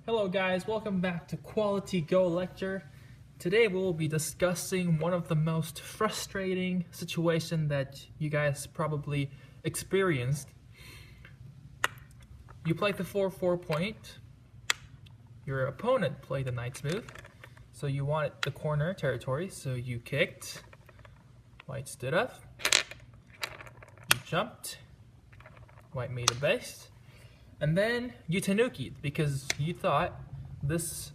Hello guys, welcome back to Quality Go Lecture. Today we will be discussing one of the most frustrating situations that you guys probably experienced. You played the 4-4 point, your opponent played the knight's move, so you wanted the corner territory, so you kicked, white stood up, you jumped, white made a base, and then you tanukied because you thought this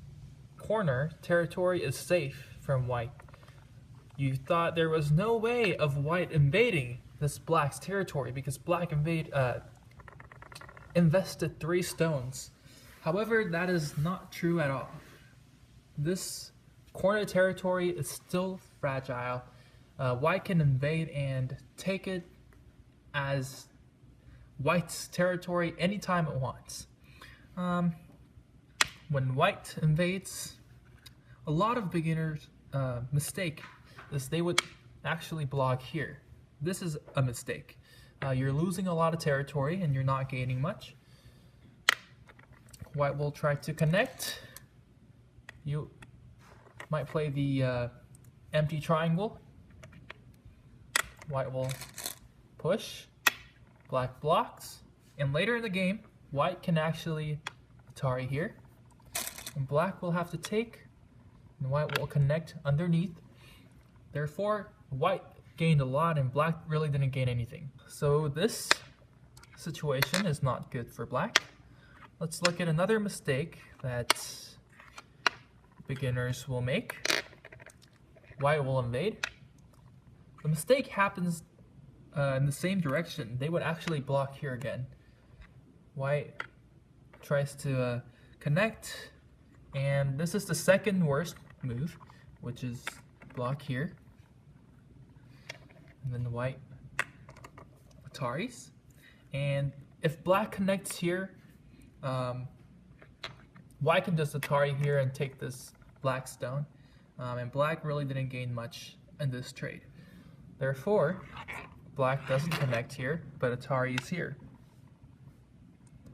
corner territory is safe from white. You thought there was no way of white invading this black's territory because black invested 3 stones. However, that is not true at all. This corner territory is still fragile. White can invade and take it as white's territory anytime it wants. When white invades, a lot of beginners mistake is they would actually block here. This is a mistake. You're losing a lot of territory and you're not gaining much. White will try to connect. You might play the empty triangle. White will push. Black blocks, and later in the game, white can actually Atari here, and black will have to take, and white will connect underneath. Therefore, white gained a lot, and black really didn't gain anything. So this situation is not good for black. Let's look at another mistake that beginners will make. White will invade. The mistake happens in the same direction. They would actually block here again. White tries to connect, and this is the second worst move, which is block here. And then the white Ataris. And if black connects here, white can just Atari here and take this black stone. And black really didn't gain much in this trade. Therefore, black doesn't connect here, but Atari is here.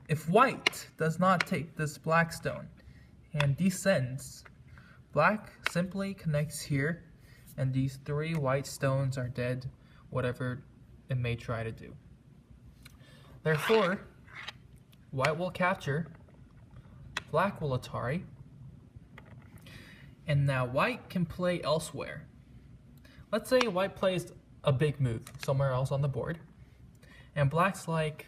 If white does not take this black stone and descends, black simply connects here, and these 3 white stones are dead, whatever it may try to do. Therefore, white will capture, black will Atari, and now white can play elsewhere. Let's say white plays a big move somewhere else on the board, and black's like,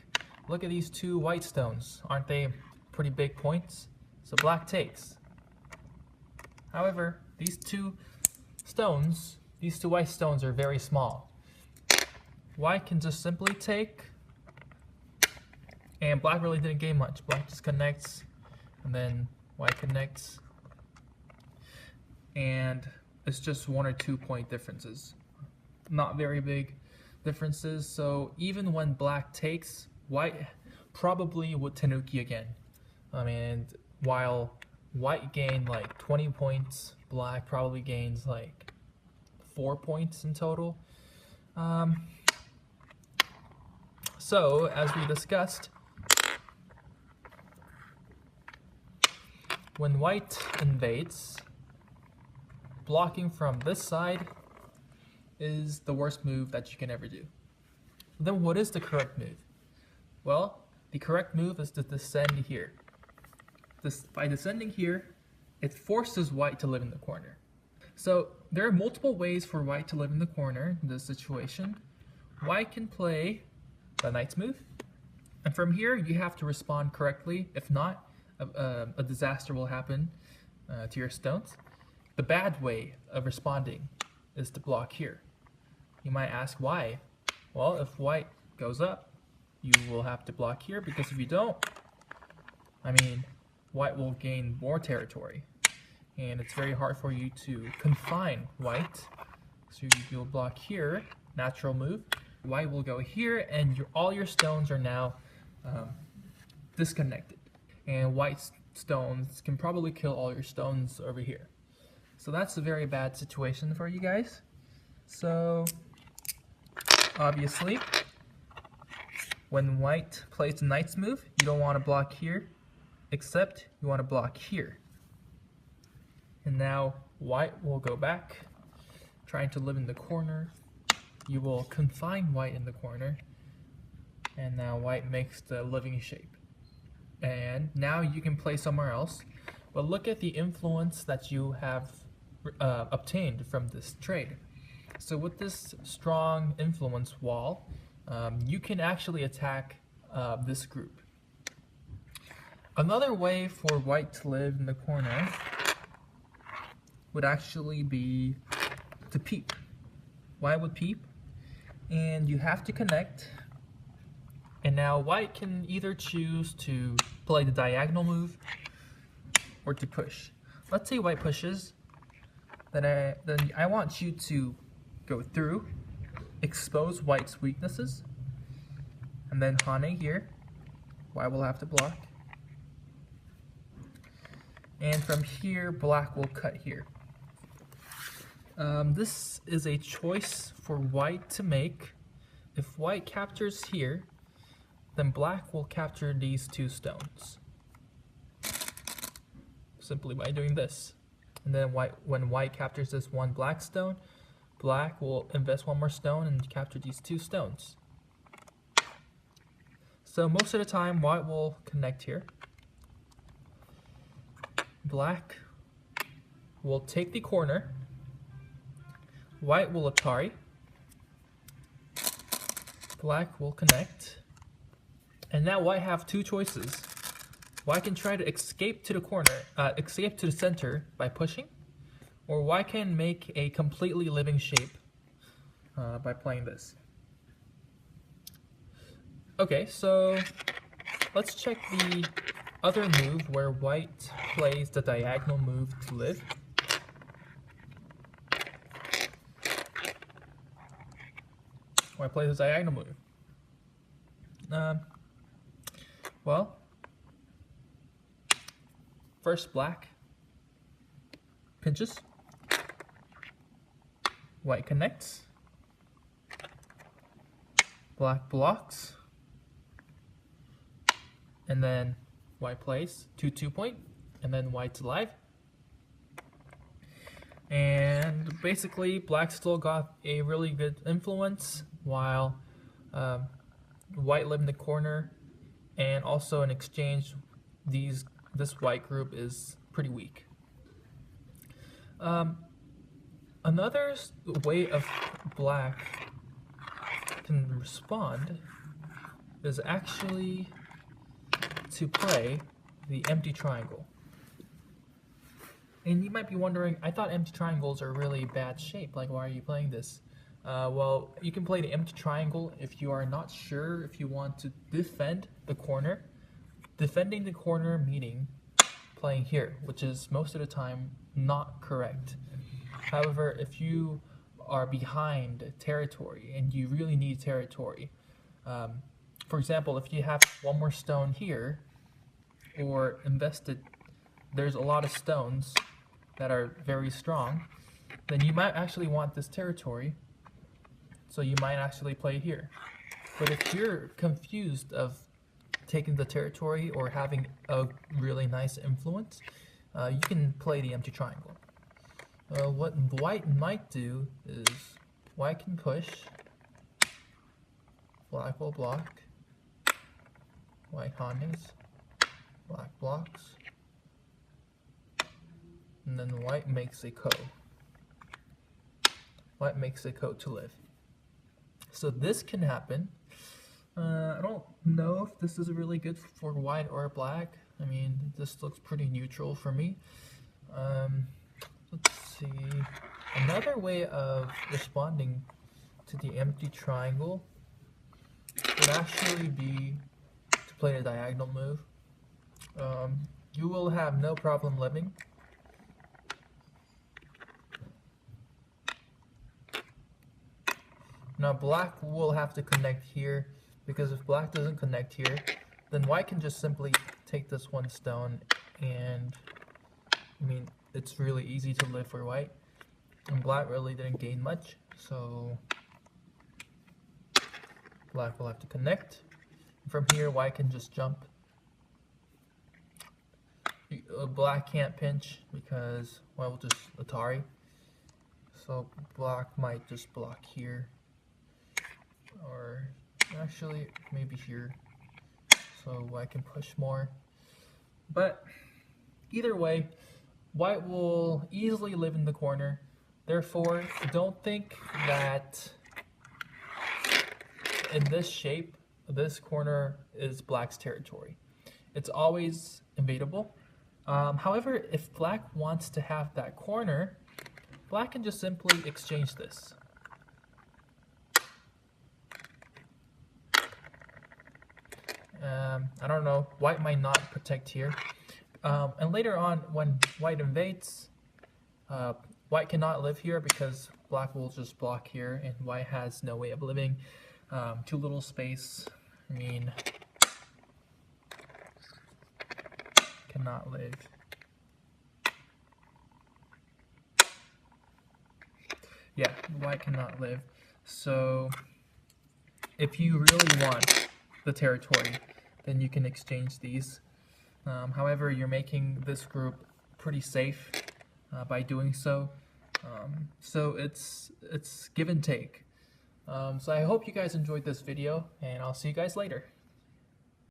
look at these 2 white stones, aren't they pretty big points? So black takes. However, these 2 white stones are very small. White can just simply take, and black really didn't gain much. Black just connects, and then white connects, and it's just 1 or 2 point differences. Not very big differences, so even when black takes, white probably would tanuki again. While white gained like 20 points, black probably gains like 4 points in total. So, as we discussed, when white invades, blocking from this side is the worst move that you can ever do. Then what is the correct move? Well, the correct move is to descend here. By descending here, it forces white to live in the corner. So there are multiple ways for white to live in the corner in this situation. White can play the knight's move, and from here you have to respond correctly. If not, a disaster will happen to your stones. The bad way of responding is to block here. You might ask why. Well, if white goes up, you will have to block here, because if you don't, white will gain more territory, and it's very hard for you to confine white. So you'll block here, natural move. White will go here, and all your stones are now disconnected, and white stones can probably kill all your stones over here. So that's a very bad situation for you guys. So obviously, when white plays the knight's move, you don't want to block here. except you want to block here. And now white will go back, trying to live in the corner. You will confine white in the corner, and now white makes the living shape. And now you can play somewhere else, but look at the influence that you have obtained from this trade. So with this strong influence wall, you can actually attack this group. Another way for white to live in the corner would actually be to peep. White would peep, and you have to connect. And now white can either choose to play the diagonal move or to push. Let's say white pushes, then I want you to go through, expose white's weaknesses, and then Hane here. White will have to block. And from here, black will cut here. This is a choice for white to make. If white captures here, then black will capture these two stones. Simply by doing this. And then when white captures this one black stone, black will invest one more stone and capture these two stones. So most of the time, white will connect here. Black will take the corner. White will Atari. Black will connect. And now white have two choices. White can try to escape to the corner, escape to the center by pushing, or white can make a completely living shape by playing this. Okay, so let's check the other move where white plays the diagonal move to live. White plays the diagonal move. Well, first black pinches, white connects, black blocks, and then white plays 2-2 point, and then white's alive. And basically black still got a really good influence while white lived in the corner, and also in exchange this white group is pretty weak. Another way of black can respond is actually to play the empty triangle. And you might be wondering, I thought empty triangles are really bad shape, like why are you playing this? Well, you can play the empty triangle if you are not sure if you want to defend the corner. Defending the corner meaning playing here, which is most of the time not correct. However, if you are behind territory and you really need territory, for example, if you have one more stone here or invested, there's a lot of stones that are very strong, then you might actually want this territory, so you might actually play here. But if you're confused of taking the territory or having a really nice influence, you can play the empty triangle. What white might do is white can push, black will block, white hanes, black blocks, and then white makes a ko. White makes a ko to live. So this can happen. I don't know if this is really good for white or black. I mean, this looks pretty neutral for me. Let's see. Another way of responding to the empty triangle would actually be to play a diagonal move. You will have no problem living. Now black will have to connect here, because if black doesn't connect here, then white can just simply take this one stone, and I mean, it's really easy to live for white, and black really didn't gain much, so black will have to connect. From here, white can just jump, Black can't pinch because, well, just Atari. So black might just block here, or actually maybe here, so I can push more. But either way, white will easily live in the corner. Therefore, don't think that in this shape, this corner is black's territory. It's always invadable. However, if black wants to have that corner, black can just simply exchange this. I don't know, white might not protect here. And later on, when white invades, white cannot live here because black will just block here, and white has no way of living. Too little space, I mean, cannot live. Yeah, white cannot live. So if you really want the territory, then you can exchange these. However, you're making this group pretty safe by doing so. So it's give and take. So I hope you guys enjoyed this video, and I'll see you guys later.